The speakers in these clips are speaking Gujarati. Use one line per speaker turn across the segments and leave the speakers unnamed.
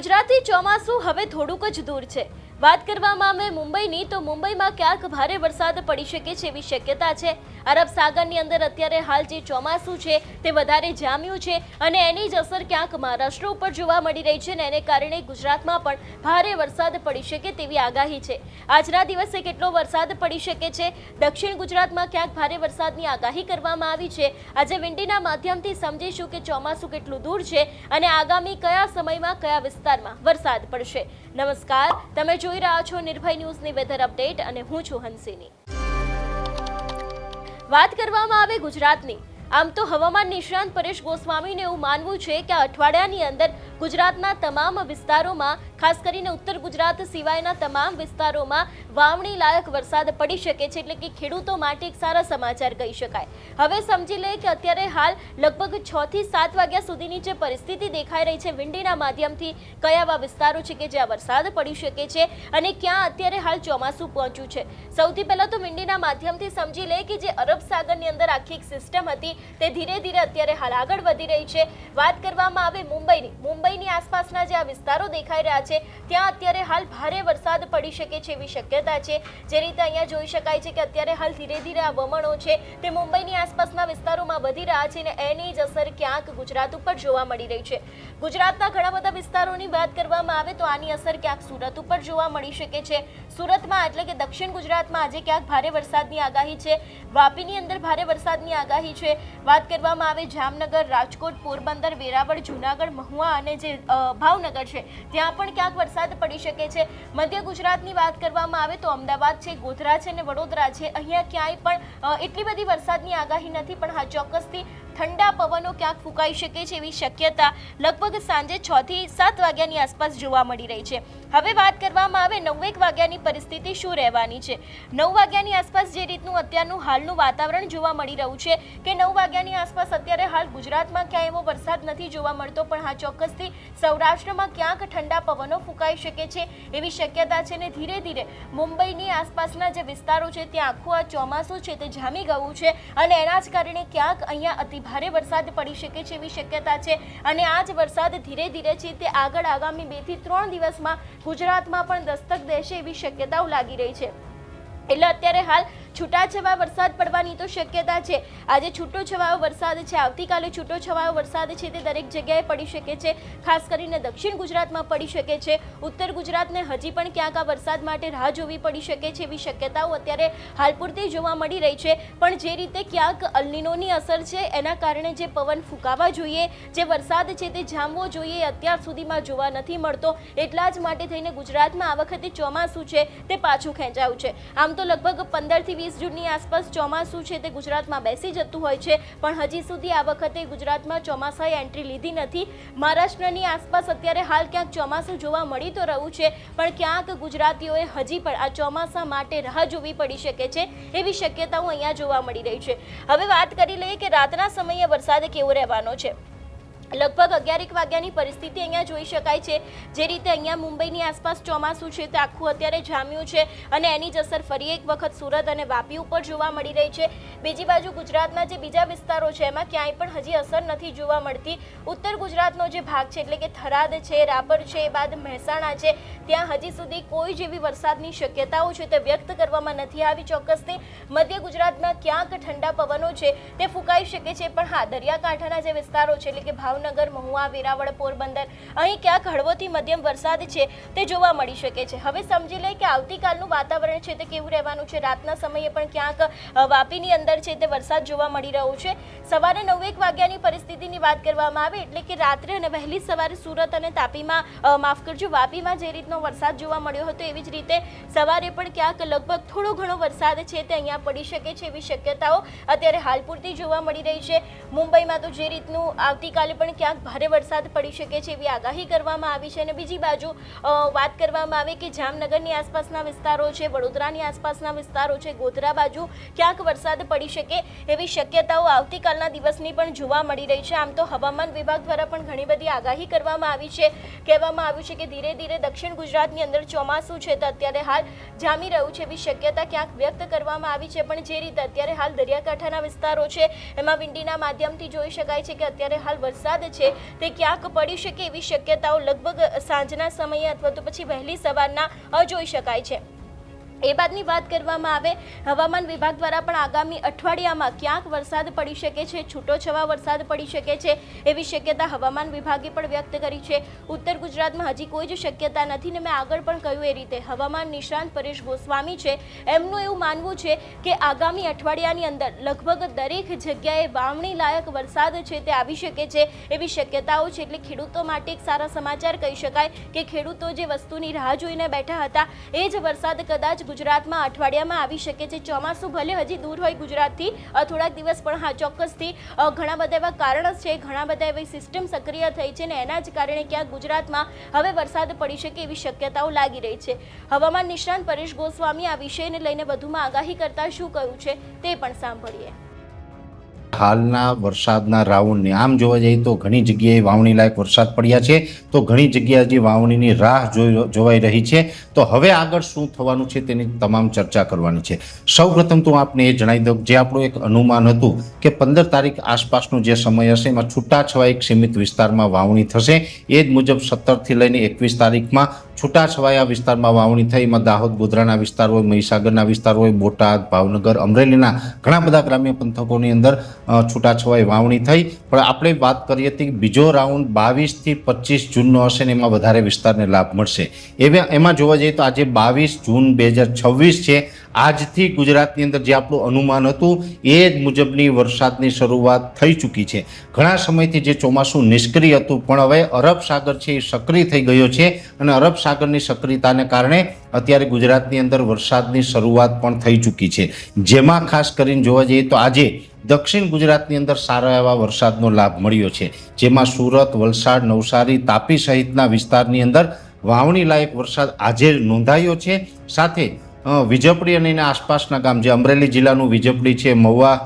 ગુજરાતી ચોમાસું હવે થોડુંક જ દૂર છે। વાત કરવામાં આવે મુંબઈની તો મુંબઈમાં ક્યાંક ભારે વરસાદ પડી શકે છે એવી શક્યતા છે। અરબ સાગરની અંદર અત્યારે હાલ જે ચોમાસું છે તે વધારે જામ્યું છે અને એની જ અસર ક્યાંક મહારાષ્ટ્ર ઉપર જોવા મળી રહી છે ને એને કારણે ગુજરાતમાં પણ ભારે વરસાદ પડી શકે તેવી આગાહી છે। આજના દિવસે કેટલો વરસાદ પડી શકે છે? દક્ષિણ ગુજરાતમાં ક્યાંક ભારે વરસાદની આગાહી કરવામાં આવી છે। આજે વિંડીના માધ્યમથી સમજીશું કે ચોમાસું કેટલું દૂર છે અને આગામી કયા સમયમાં કયા વિસ્તારમાં વરસાદ પડશે। નમસ્કાર, તમે જોઈ રહ્યા છો નિર્ભય ન્યૂઝની વેધર અપડેટ અને હું છું હંસિની। વાત કરવામાં આવે ગુજરાતની, આમ તો હવામાન નિષ્ણાંત પરેશ ગોસ્વામીને એવું માનવું છે કે અઠવાડિયાની અંદર ગુજરાતના તમામ વિસ્તારોમાં, ખાસ કરીને ઉત્તર ગુજરાત સિવાયના તમામ વિસ્તારોમાં વાવણી લાયક વરસાદ પડી શકે છે, એટલે કે ખેડૂતો માટે એક સારા સમાચાર કહી શકાય। હવે સમજી લે કે અત્યારે હાલ લગભગ 6 થી 7 વાગ્યા સુધીની જે પરિસ્થિતિ દેખાઈ રહી છે વિંડીના માધ્યમથી, કયા એવા વિસ્તારો છે કે જ્યાં વરસાદ પડી શકે છે અને ક્યાં અત્યારે હાલ ચોમાસું પહોંચ્યું છે। સૌથી પહેલા તો વિંડીના માધ્યમથી સમજી લે કે જે અરબ સાગરની અંદર આખી એક સિસ્ટમ હતી તે ધીરે ધીરે અત્યારે હાલ આગળ વધી રહી છે। વાત કરવામાં આવે મુંબઈની આસપાસના જે આ વિસ્તારો દેખાઈ રહ્યા છે ત્યાં અત્યારે હાલ ભારે વરસાદ પડી શકે છે એવી શક્યતા છે। જે રીતે અહીંયા જોઈ શકાય છે કે અત્યારે હાલ ધીરે ધીરે આ વમણો છે તે મુંબઈની આસપાસના વિસ્તારોમાં વધી રહ્યા છે અને એની જ અસર ક્યાંક ગુજરાત ઉપર જોવા મળી રહી છે। ગુજરાતના ઘણા બધા વિસ્તારોની વાત કરવામાં આવે તો આની અસર ક્યાંક સુરત ઉપર જોવા મળી શકે છે। સુરતમાં એટલે કે દક્ષિણ ગુજરાતમાં આજે ક્યાંક ભારે વરસાદની આગાહી છે। વાપીની અંદર ભારે વરસાદની આગાહી છે। વાત કરવામાં આવે જામનગર, રાજકોટ, પોરબંદર, વેરાવળ, જૂનાગઢ, મહુવા અને જે ભાવનગર છે ત્યાં પણ ક્યાંક વરસાદ પડી શકે છે। મધ્ય ગુજરાતની વાત કરવામાં આવે તો અમદાવાદ છે, ગોધરા છે અને વડોદરા છે, અહીંયા ક્યાંય પણ એટલી બધી વરસાદની આગાહી નથી, પણ હા ચોક્કસથી ઠંડા પવનો ક્યાંક ફૂંકાઈ શકે છે એવી શક્યતા લગભગ સાંજે 6 થી 7 વાગ્યાની આસપાસ જોવા મળી રહી છે। હવે વાત કરવામાં આવે 9 વાગ્યાની પરિસ્થિતિ શું રહેવાની છે। 9 વાગ્યાની આસપાસ જે રીતનું અત્યારનું હાલનું વાતાવરણ જોવા મળી રહ્યું છે કે 9 વાગ્યાની આસપાસ અત્યારે હાલ ગુજરાતમાં ક્યાંય એવો વરસાદ નથી જોવા મળતો, પણ હા ચોક્કસથી સૌરાષ્ટ્રમાં ક્યાંક ઠંડા પવનો ફૂંકાઈ શકે છે એવી શક્યતા છે ને ધીરે ધીરે મુંબઈની આસપાસના જે વિસ્તારો છે ત્યાં આખું આ ચોમાસું છે તે જામી ગયું છે અને એના જ કારણે ક્યાંક અહીંયા અતિ ભારે વરસાદ પડી શકે છે એવી શક્યતા છે અને આ જ વરસાદ ધીરે ધીરે છે તે આગળ આગામી 2 થી 3 દિવસમાં ગુજરાતમાં પણ દસ્તક દેશે એવી શક્યતાઓ લાગી રહી છે। એટલે અત્યારે હાલ છૂટાછવાયો વરસાદ પડવાની તો શક્યતા છે। આજે છૂટોછવાયો વરસાદ છે, આવતીકાલે છૂટોછવાયો વરસાદ છે તે દરેક જગ્યાએ પડી શકે છે। ખાસ કરીને દક્ષિણ ગુજરાતમાં પડી શકે છે। ઉત્તર ગુજરાતને હજી પણ ક્યાંક આ વરસાદ માટે રાહ જોવી પડી શકે છે એવી શક્યતાઓ અત્યારે હાલ પૂરતી જોવા મળી રહી છે। પણ જે રીતે ક્યાંક અલ્નીનોની અસર છે એના કારણે જે પવન ફૂંકાવા જોઈએ, જે વરસાદ છે તે જામવો જોઈએ, અત્યાર સુધીમાં જોવા નથી મળતો, એટલા જ માટે થઈને ગુજરાતમાં આ વખતે ચોમાસું છે તે પાછું ખેંચાયું છે। આમ તો લગભગ 15 થી 20 જૂનની આસપાસ ચોમાસું છે તે ગુજરાતમાં બેસી જતું હોય છે, પણ હજી સુધી આ વખતે ગુજરાતમાં ચોમાસાએ એન્ટ્રી લીધી નથી। મહારાષ્ટ્રની આસપાસ અત્યારે હાલ ક્યાંક ચોમાસું જોવા મળી તો રહ્યું છે, પણ ક્યાંક ગુજરાતીઓએ હજી પણ આ ચોમાસા માટે રાહ જોવી પડી શકે છે એવી શક્યતાઓ અહીંયા જોવા મળી રહી છે। હવે વાત કરી લઈએ કે રાતના સમયે વરસાદ કેવો રહેવાનો છે। લગભગ 11 વાગ્યાની પરિસ્થિતિ અહીંયા જોઈ શકાય છે। જે રીતે અહીંયા મુંબઈની આસપાસ ચોમાસું છે તે આખું અત્યારે જામ્યું છે અને એની જ અસર ફરી એક વખત સુરત અને વાપી ઉપર જોવા મળી રહી છે। બીજી બાજુ ગુજરાતના જે બીજા વિસ્તારો છે એમાં ક્યાંય પણ હજી અસર નથી જોવા મળતી। ઉત્તર ગુજરાતનો જે ભાગ છે એટલે કે થરાદ છે, રાપર છે, એ બાદ મહેસાણા છે, ત્યાં હજી સુધી કોઈ જેવી વરસાદની શક્યતાઓ છે તે વ્યક્ત કરવામાં નથી આવી। ચોક્કસથી મધ્ય ગુજરાતમાં ક્યાંક ઠંડા પવનો છે તે ફૂંકાઈ શકે છે, પણ હા દરિયાકાંઠાના જે વિસ્તારો છે એટલે કે ભાવનગર, મહુવા, વેરાવળ, પોરબંદર, અહીં ક્યાંક હળવોથી મધ્યમ વરસાદ છે તે જોવા મળી શકે છે। હવે સમજી લે કે આવતીકાલનું વાતાવરણ છે તે કેવું રહેવાનું છે। રાતના સમયે પણ ક્યાંક વાપીની અંદર છે તે વરસાદ જોવા મળી રહ્યો છે। સવારે 9 વાગ્યાની પરિસ્થિતિની વાત કરવામાં આવે એટલે કે રાત્રે અને વહેલી સવારે સુરત અને તાપીમાં વાપીમાં જે રીતનો વરસાદ જોવા મળ્યો હતો એવી જ રીતે સવારે પણ ક્યાંક લગભગ થોડો ઘણો વરસાદ છે તે અહીંયા પડી શકે છે એવી શક્યતાઓ અત્યારે હાલ પૂરતી જોવા મળી રહી છે। મુંબઈમાં તો જે રીતનું આવતીકાલે પણ ક્યાંક ભારે વરસાદ પડી શકે છે એવી આગાહી કરવામાં આવી છે। અને બીજી બાજુ વાત કરવામાં આવે કે જામનગરની આસપાસના વિસ્તારો છે, વડોદરાની આસપાસના વિસ્તારો છે, ગોધરા બાજુ ક્યાંક વરસાદ પડી શકે એવી શક્યતાઓ આવતીકાલના દિવસની પણ જોવા મળી રહી છે। આમ તો હવામાન વિભાગ દ્વારા પણ ઘણી બધી આગાહી કરવામાં આવી છે। કહેવામાં આવ્યું છે કે ધીરે ધીરે દક્ષિણ ગુજરાતની અંદર ચોમાસું છે તો અત્યારે હાલ જામી રહ્યું છે એવી શક્યતા ક્યાંક વ્યક્ત કરવામાં આવી છે। પણ જે રીતે અત્યારે હાલ દરિયાકાંઠાના વિસ્તારો છે એમાં વિંડીના માધ્યમથી જોઈ શકાય છે કે અત્યારે હાલ વરસાદ વરસાદ છે તે ક્યાંક પડી શકે એવી શક્યતાઓ લગભગ સાંજના સમયે અથવા તો પછી વહેલી સવારના જોઈ શકાય છે। એ બાદની વાત કરવામાં આવે, હવામાન વિભાગ દ્વારા પણ આગામી અઠવાડિયામાં ક્યાંક વરસાદ પડી શકે છે, છૂટોછવાયો વરસાદ પડી શકે છે એવી શક્યતા હવામાન વિભાગે પણ વ્યક્ત કરી છે। ઉત્તર ગુજરાતમાં હજી કોઈ જ શક્યતા નથી ને મેં આગળ પણ કહ્યું એ રીતે હવામાન નિષ્ણાંત પરેશ ગોસ્વામી છે એમનું એવું માનવું છે કે આગામી અઠવાડિયાની અંદર લગભગ દરેક જગ્યાએ વાવણી લાયક વરસાદ છે તે આવી શકે છે એવી શક્યતાઓ છે। એટલે ખેડૂતો માટે એક સારા સમાચાર કહી શકાય કે ખેડૂતો જે વસ્તુની રાહ જોઈને બેઠા હતા એ જ વરસાદ કદાચ ગુજરાતમાં અઠવાડિયામાં આવી શકે છે। ચોમાસું ભલે હજી દૂર હોય ગુજરાતથી થોડાક દિવસ, પણ હા ચોક્કસથી ઘણા બધા એવા કારણો છે, ઘણા બધા એવી સિસ્ટમ સક્રિય થઈ છે ને એના જ કારણે ક્યાંક ગુજરાતમાં હવે વરસાદ પડી શકે એવી શક્યતાઓ લાગી રહી છે। હવામાન નિષ્ણાંત પરેશ ગોસ્વામી આ વિષયને લઈને વધુમાં આગાહી કરતા શું કહ્યું છે તે પણ સાંભળીએ।
હાલના વરસાદના રાઉન્ડને આમ જોવા જઈએ તો ઘણી જગ્યાએ વાવણી લાયક વરસાદ પડ્યા છે, તો ઘણી જગ્યાએ જે વાવણીની રાહ જોવાઈ રહી છે, તો હવે આગળ શું થવાનું છે તેની તમામ ચર્ચા કરવાની છે। સૌપ્રથમ તો આપને એ જણાવી દઉં, જે આપણું એક અનુમાન હતું કે 15 તારીખ આસપાસનો જે સમય હશે એમાં છૂટાછવાયા સીમિત વિસ્તારમાં વાવણી થશે, એ જ મુજબ 17 થી લઈને 21 તારીખમાં છૂટાછવાયા વિસ્તારમાં વાવણી થઈ। એમાં દાહોદ, ગોધરાના વિસ્તાર હોય, મહીસાગરના વિસ્તાર હોય, બોટાદ, ભાવનગર, અમરેલીના ઘણા બધા ગ્રામ્ય પંથકોની અંદર છૂટાછવાઈ વાવણી થઈ। પણ આપણે વાત કરી હતી કે બીજો રાઉન્ડ 22 થી 25 જૂનનો હશે ને એમાં વધારે વિસ્તારને લાભ મળશે। એમાં જોવા જઈએ તો આજે 22 જૂન 2026 છે। આજથી ગુજરાતની અંદર જે આપણું અનુમાન હતું એ જ મુજબની વરસાદની શરૂઆત થઈ ચૂકી છે। ઘણા સમયથી જે ચોમાસું નિષ્ક્રિય હતું પણ હવે અરબ સાગર છે એ સક્રિય થઈ ગયો છે અને અરબ સાગરની સક્રિયતાને કારણે અત્યારે ગુજરાતની અંદર વરસાદની શરૂઆત પણ થઈ ચૂકી છે, જેમાં ખાસ કરીને જોવા જઈએ તો આજે દક્ષિણ ગુજરાતની અંદર સારા એવા વરસાદનો લાભ મળ્યો છે, જેમાં સુરત, વલસાડ, નવસારી, તાપી સહિતના વિસ્તારની અંદર વાવણી લાયક વરસાદ આજે નોંધાયો છે। સાથે વિજપડી અને એના આસપાસના ગામ, જે અમરેલી જિલ્લાનું વિજપડી છે, મહુવા,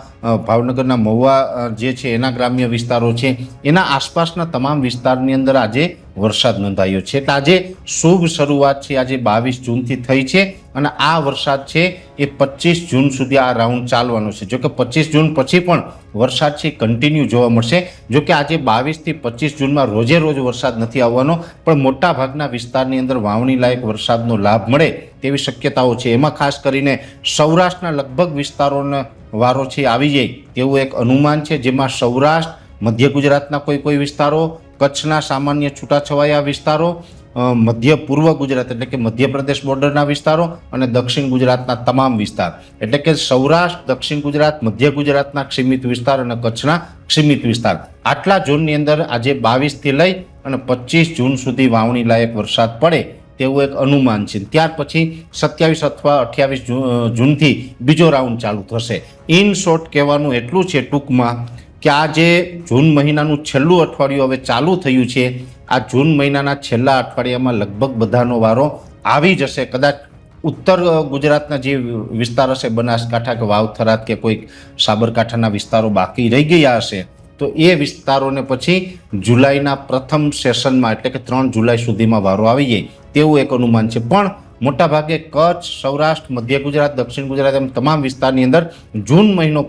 ભાવનગરના મહુવા જે છે એના ગ્રામ્ય વિસ્તારો છે, એના આસપાસના તમામ વિસ્તારની અંદર આજે વરસાદ નોંધાયો છે। એટલે આજે શુભ શરૂઆત છે, આજે 22 જૂનથી થઈ છે અને આ વરસાદ છે એ 25 જૂન સુધી આ રાઉન્ડ ચાલવાનો છે। જોકે 25 જૂન પછી પણ વરસાદ છે કન્ટિન્યુ જોવા મળશે। જોકે આજે 22 થી 25 જૂનમાં રોજે રોજ વરસાદ નથી આવવાનો, પણ મોટા ભાગના વિસ્તારની અંદર વાવણી લાયક વરસાદનો લાભ મળે તેવી શક્યતાઓ છે। એમાં ખાસ કરીને સૌરાષ્ટ્રના લગભગ વિસ્તારોનો વારો છે આવી જાય તેવું એક અનુમાન છે, જેમાં સૌરાષ્ટ્ર, મધ્ય ગુજરાતના કોઈ વિસ્તારો, કચ્છના સામાન્ય છૂટાછવાયા વિસ્તારો, મધ્ય પૂર્વ ગુજરાત એટલે કે મધ્યપ્રદેશ બોર્ડરના વિસ્તારો અને દક્ષિણ ગુજરાતના તમામ વિસ્તાર, એટલે કે સૌરાષ્ટ્ર, દક્ષિણ ગુજરાત, મધ્ય ગુજરાતના સીમિત વિસ્તાર અને કચ્છના સીમિત વિસ્તાર, આટલા ઝોનની અંદર આજે 22 થી લઈ અને 25 જૂન સુધી વાવણી લાયક વરસાદ પડે તેવું એક અનુમાન છે। ત્યાર પછી 27 અથવા 28 જૂનથી બીજો રાઉન્ડ ચાલુ થશે। ઇન શોર્ટ કહેવાનું એટલું છે ટૂંકમાં કે આ જે જૂન મહિનાનું છેલ્લું અઠવાડિયું હવે ચાલુ થયું છે, આ જૂન મહિનાના છેલ્લા અઠવાડિયામાં લગભગ બધાનો વારો આવી જશે। કદાચ ઉત્તર ગુજરાતના જે વિસ્તાર હશે, બનાસકાંઠા કે વાવ-થરાદ કે કોઈ સાબરકાંઠાના વિસ્તારો બાકી રહી ગયા હશે, તો એ વિસ્તારોને પછી જુલાઈના પ્રથમ સેશનમાં એટલે કે 3 જુલાઈ સુધીમાં વારો આવી જાય તેવું એક અનુમાન છે। પણ મોટાભાગે કચ્છ, સૌરાષ્ટ્ર, મધ્ય ગુજરાત, દક્ષિણ ગુજરાત એમ તમામ વિસ્તારની અંદર જૂન મહિનો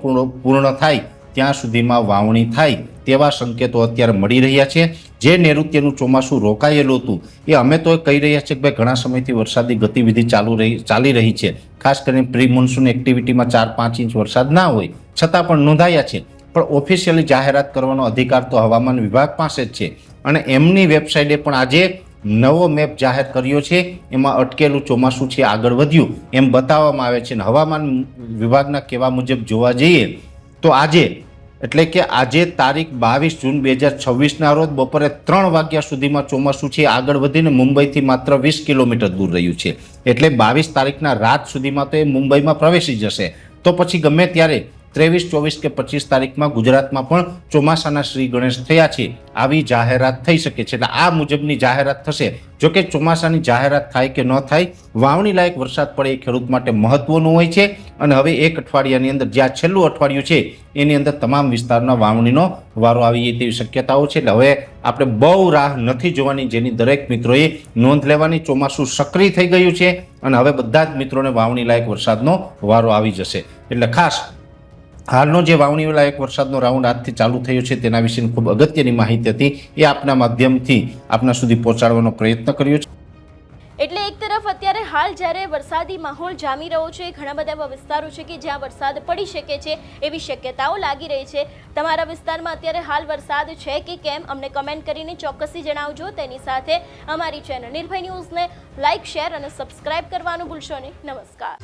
પૂર્ણ થાય ત્યાં સુધીમાં વાવણી થાય તેવા સંકેતો અત્યારે મળી રહ્યા છે। જે નૈઋત્યનું ચોમાસું રોકાયેલું હતું એ અમે તો કહી રહ્યા છીએ કે ભાઈ ઘણા સમયથી વરસાદી ગતિવિધિ ચાલી રહી છે, ખાસ કરીને પ્રી મોન્સૂન એક્ટિવિટીમાં 4-5 ઇંચ વરસાદ ના હોય છતાં પણ નોંધાયા છે, પણ ઓફિશિયલી જાહેરાત કરવાનો અધિકાર તો હવામાન વિભાગ પાસે જ છે અને એમની વેબસાઇટે પણ આજે નવો મેપ જાહેર કર્યો છે। એમાં અટકેલું ચોમાસું છે આગળ વધ્યું એમ બતાવવામાં આવે છે। હવામાન વિભાગના કહેવા મુજબ જોવા જઈએ તો આજે એટલે કે આજે તારીખ 22 જૂન 2026ના રોજ બપોરે 3 વાગ્યા સુધીમાં ચોમાસું છે આગળ વધીને મુંબઈથી માત્ર 20 કિલોમીટર દૂર રહ્યું છે। એટલે 22 તારીખના રાત સુધીમાં તો એ મુંબઈમાં પ્રવેશી જશે, તો પછી ગમે ત્યારે 23, 24 કે 25 તારીખમાં ગુજરાતમાં પણ ચોમાસાના શ્રી ગણેશ થયા છે આવી જાહેરાત થઈ શકે છે। એટલે આ મુજબની જાહેરાત થશે। જોકે ચોમાસાની જાહેરાત થાય કે ન થાય, વાવણી લાયક વરસાદ પડે એ ખેડૂત માટે મહત્વનું હોય છે અને હવે એક અઠવાડિયાની અંદર જે આ છેલ્લું અઠવાડિયું છે એની અંદર તમામ વિસ્તારના વાવણીનો વારો આવી જાય તેવી શક્યતાઓ છે। એટલે હવે આપણે બહુ રાહ નથી જોવાની, જેની દરેક મિત્રોએ નોંધ લેવાની। ચોમાસું સક્રિય થઈ ગયું છે અને હવે બધા જ મિત્રોને વાવણી લાયક વરસાદનો વારો આવી જશે। એટલે ખાસ હાલનો જે વાવણી લાયક વરસાદનો રાઉન્ડ આજથી ચાલુ થયો છે તેના વિશેની ખૂબ અગત્યની માહિતી હતી એ આપના માધ્યમથી આપના સુધી પહોંચાડવાનો પ્રયત્ન કર્યો છે.
એટલે એક તરફ અત્યારે હાલ જ્યારે વરસાદી માહોલ જામી રહ્યો છે, ઘણા બધા એવા વિસ્તારો છે કે જ્યાં વરસાદ પડી શકે છે એવી શક્યતાઓ લાગી રહી છે. તમારા વિસ્તારમાં અત્યારે હાલ વરસાદ છે કે કેમ અમને કમેન્ટ કરીને ચોક્કસથી જણાવજો. તેની સાથે અમારી ચેનલ નિર્ભય ન્યૂઝને લાઇક, શેર અને સબસ્ક્રાઇબ કરવાનું ભૂલશો નહીં. નમસ્કાર.